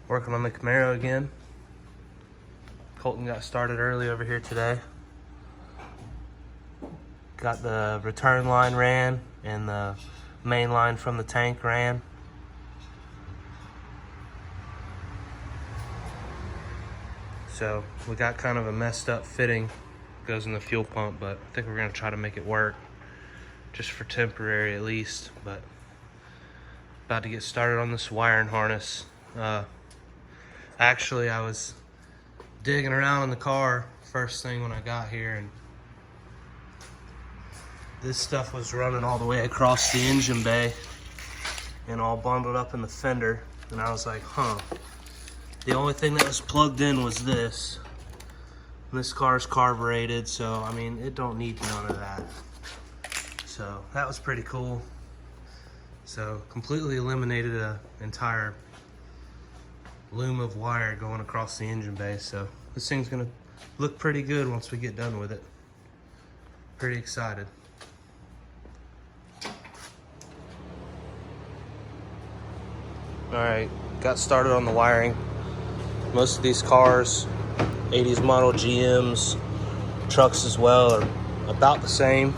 Working on the Camaro again. Colton got started early over here today. Got the return line ran and the main line from the tank ran. So we got kind of a messed up fitting, goes in the fuel pump, but I think we're gonna try to make it work, just for temporary at least. But about to get started on this wiring harness. Actually, I was digging around in the car first thing when I got here, and this stuff was running all the way across the engine bay and all bundled up in the fender. And I was like, the only thing that was plugged in was this. And this car's carbureted, so I mean, it don't need none of that. So that was pretty cool. So completely eliminated an entire loom of wire going across the engine bay. So this thing's gonna look pretty good once we get done with it. Pretty excited. All right, got started on the wiring. Most of these cars, 80s model GMs, trucks as well, are about the same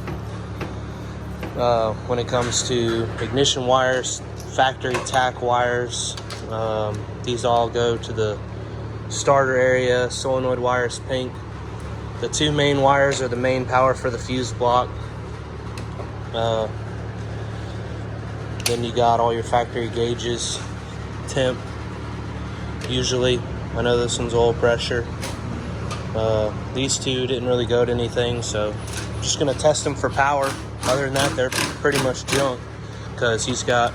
when it comes to ignition wires, factory tack wires. These all go to the starter area. Solenoid wires pink. The two main wires are the main power for the fuse block. Then you got all your factory gauges, temp, usually. I know this one's oil pressure. These two didn't really go to anything, so I'm just gonna test them for power. Other than that, they're pretty much junk because he's got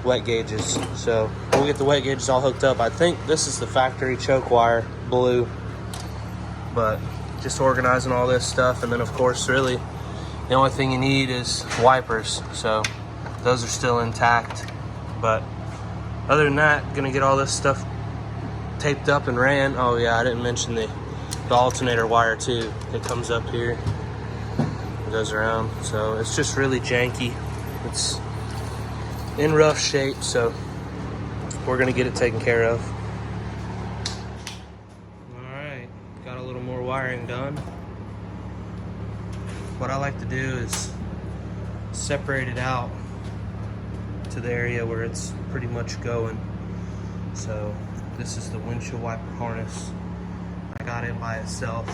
wet gauges. So we'll get the wet gauges all hooked up. I think this is the factory choke wire, blue. But just organizing all this stuff, and then of course, really, the only thing you need is wipers. So those are still intact. But other than that, gonna get all this stuff taped up and ran. Oh yeah, I didn't mention the alternator wire too. It comes up here, it goes around. So it's just really janky. It's in rough shape, so we're gonna get it taken care of. All right, got a little more wiring done. What I like to do is separate it out to the area where it's pretty much going. So this is the windshield wiper harness. I got it by itself.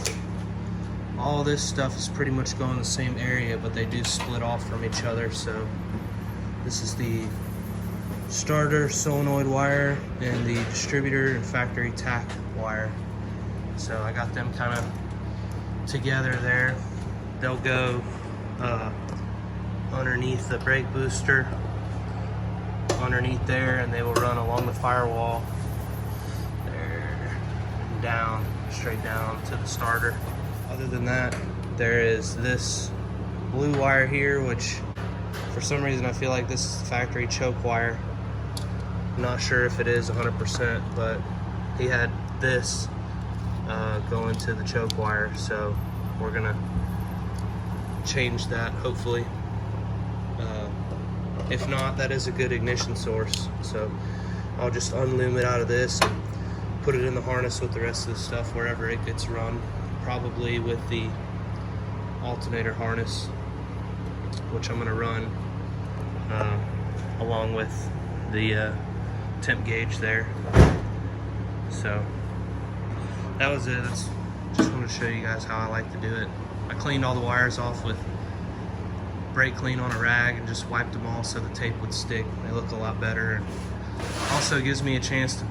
All this stuff is pretty much going the same area, but they do split off from each other. So this is the starter solenoid wire and the distributor and factory tack wire. So I got them kind of together there. They'll go underneath the brake booster, underneath there, and they will run along the firewall there and down, straight down to the starter. Other than that, there is this blue wire here, which for some reason I feel like this is the factory choke wire. I'm not sure if it is 100%, but he had this going to the choke wire, so we're gonna change that hopefully. If not, that is a good ignition source, so I'll just unloom it out of this and put it in the harness with the rest of the stuff wherever it gets run, probably with the alternator harness, which I'm going to run along with the temp gauge there. So that was it. Just wanted to show you guys how I like to do it. I cleaned all the wires off with brake clean on a rag and just wiped them all so the tape would stick. They look a lot better, and also gives me a chance to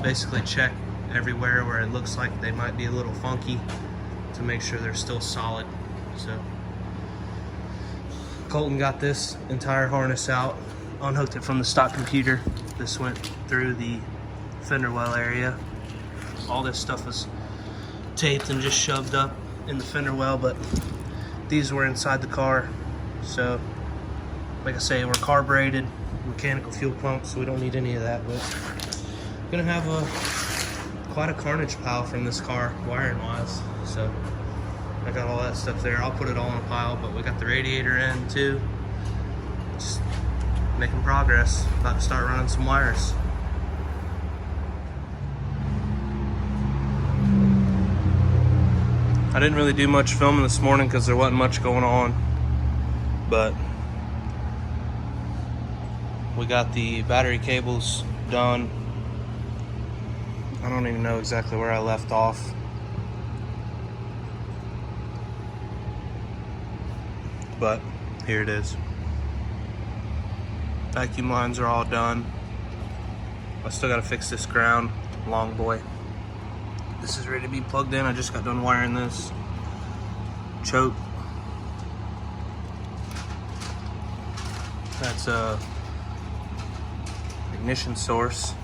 basically check everywhere where it looks like they might be a little funky to make sure they're still solid. So Colton got this entire harness out, unhooked it from the stock computer. This went through the fender well area. All this stuff was taped and just shoved up in the fender well, but these were inside the car. So like I say, we're carbureted, mechanical fuel pump, so we don't need any of that. But I'm gonna have quite a carnage pile from this car wiring wise. So I got all that stuff there. I'll put it all in a pile, but we got the radiator in too. Just making progress. About to start running some wires. I didn't really do much filming this morning because there wasn't much going on, but we got the battery cables done. I don't even know exactly where I left off. But here it is. Vacuum lines are all done. I still gotta fix this ground, long boy. This is ready to be plugged in. I just got done wiring this. Choke. That's a ignition source.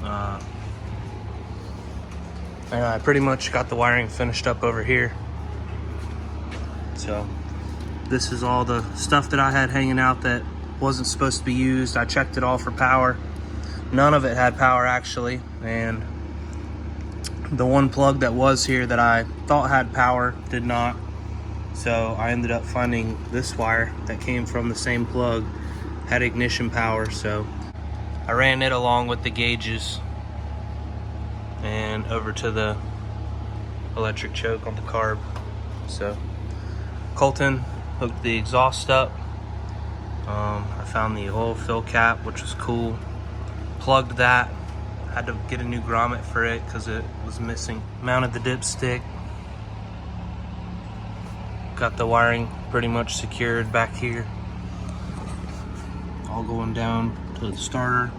And I pretty much got the wiring finished up over here. So this is all the stuff that I had hanging out that wasn't supposed to be used. I checked it all for power. None of it had power actually, and the one plug that was here that I thought had power did not. So I ended up finding this wire that came from the same plug, had ignition power. So I ran it along with the gauges and over to the electric choke on the carb. So Colton hooked the exhaust up. I found the oil fill cap, which was cool. Plugged that. Had to get a new grommet for it because it was missing. Mounted the dipstick. Got the wiring pretty much secured back here. All going down to the starter.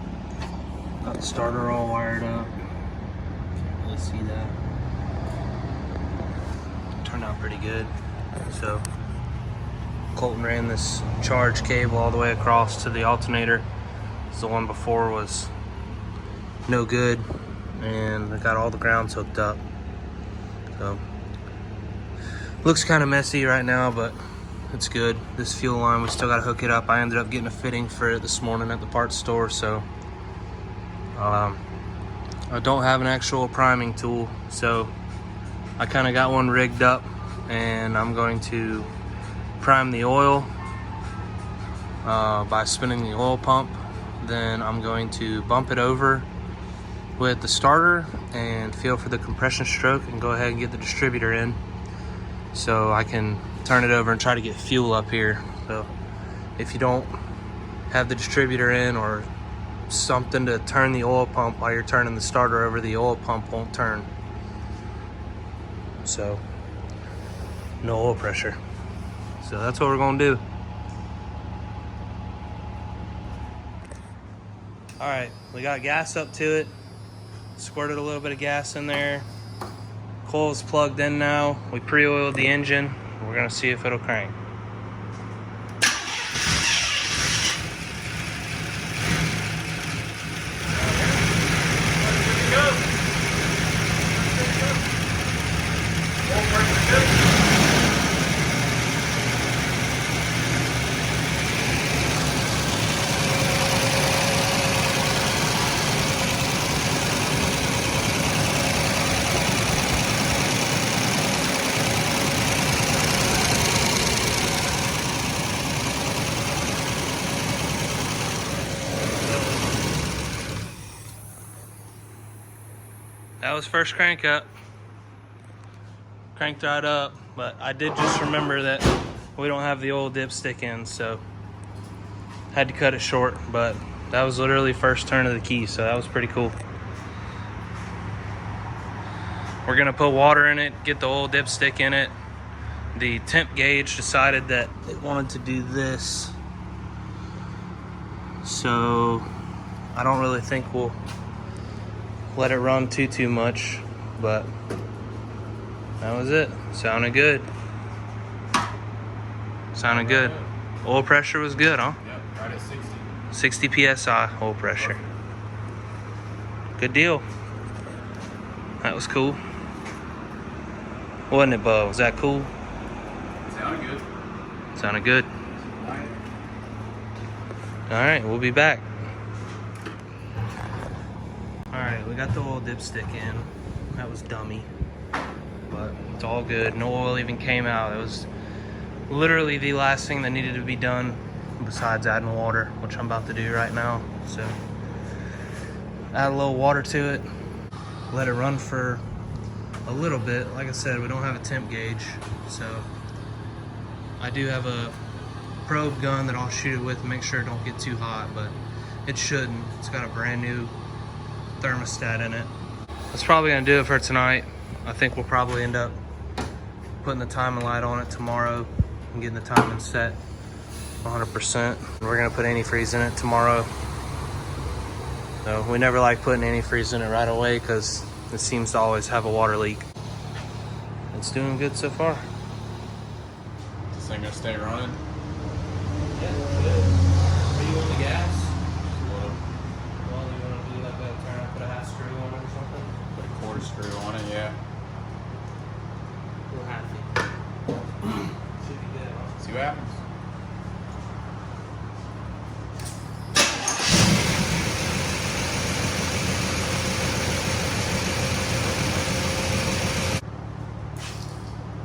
Got the starter all wired up. Can't really see that. Turned out pretty good. So Colton ran this charge cable all the way across to the alternator. The one before was no good, and I got all the grounds hooked up. So looks kind of messy right now, but it's good. This fuel line, we still got to hook it up. I ended up getting a fitting for it this morning at the parts store. So I don't have an actual priming tool, so I kind of got one rigged up, and I'm going to prime the oil by spinning the oil pump. Then I'm going to bump it over with the starter and feel for the compression stroke and go ahead and get the distributor in so I can turn it over and try to get fuel up here. So if you don't have the distributor in or something to turn the oil pump while you're turning the starter over, the oil pump won't turn. So no oil pressure. So that's what we're gonna do. All right, we got gas up to it. Squirted a little bit of gas in there. Coil's plugged in now. We pre-oiled the engine. We're gonna see if it'll crank. That was first crank up. Cranked right up, but I did just remember that we don't have the old dipstick in, so had to cut it short, but that was literally first turn of the key, so that was pretty cool. We're gonna put water in it, get the old dipstick in it. The temp gauge decided that they wanted to do this, so I don't really think we'll let it run too much, but that was it. Sounded good. Sounded good. Oil pressure was good, huh? Yep, right at 60 psi oil pressure. Good deal. That was cool. Wasn't it, Bub? Was that cool? Sounded good. Sounded good. All right, we'll be back. All right, we got the oil dipstick in. That was dummy, but it's all good. No oil even came out. It was literally the last thing that needed to be done besides adding water, which I'm about to do right now. So add a little water to it, let it run for a little bit. Like I said, we don't have a temp gauge, so I do have a probe gun that I'll shoot it with and make sure it don't get too hot, but it shouldn't. It's got a brand new thermostat in it. That's probably gonna do it for tonight. I think we'll probably end up putting the timing light on it tomorrow and getting the timing set 100%. We're gonna put antifreeze in it tomorrow. So we never like putting antifreeze in it right away because it seems to always have a water leak. It's doing good so far. This thing gonna stay running? Yeah, good. Are you on the gas? Well, Well, you want to do like that, turn and put a half screw on it or something? put a quarter screw on it, yeah. We're happy. Should be good, huh? See what happens.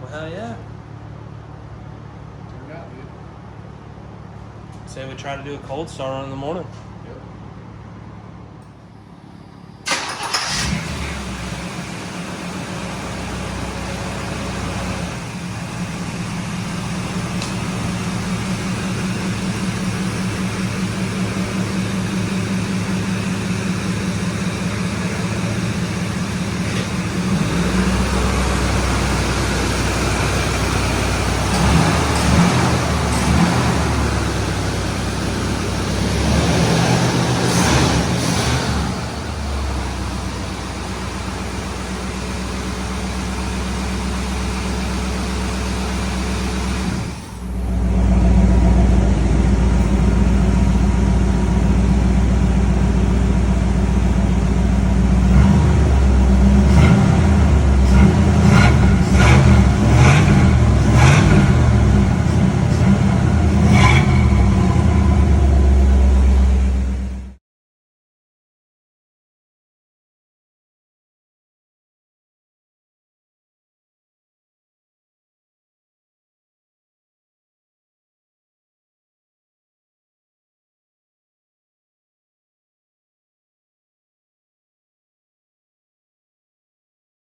Well, hell yeah. Turned out, dude. Say we try to do a cold start on in the morning.